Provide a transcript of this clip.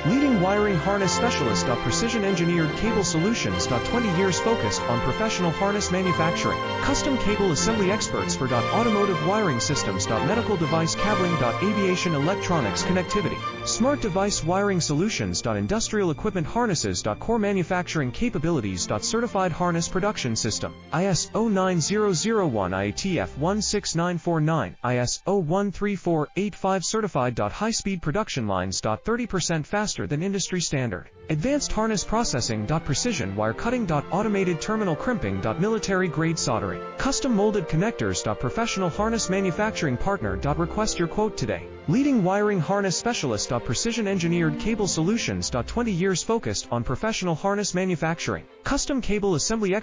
Leading wiring harness specialist. Precision engineered cable solutions. 20 years focused on professional harness manufacturing. Custom cable assembly experts for automotive wiring systems. Medical device cabling. Aviation electronics connectivity. Smart device wiring solutions. Industrial equipment harnesses. Core manufacturing capabilities. Certified harness production system. ISO 9001 IATF 16949 ISO 13485 certified. High-speed production lines. 30% faster than industry standard. Advanced harness processing. Precision wire cutting. Automated terminal crimping. Military grade soldering. Custom molded connectors. Professional harness manufacturing partner. Request your quote today. Leading wiring harness specialist. Precision engineered cable solutions. 20 years focused on professional harness manufacturing. Custom cable assembly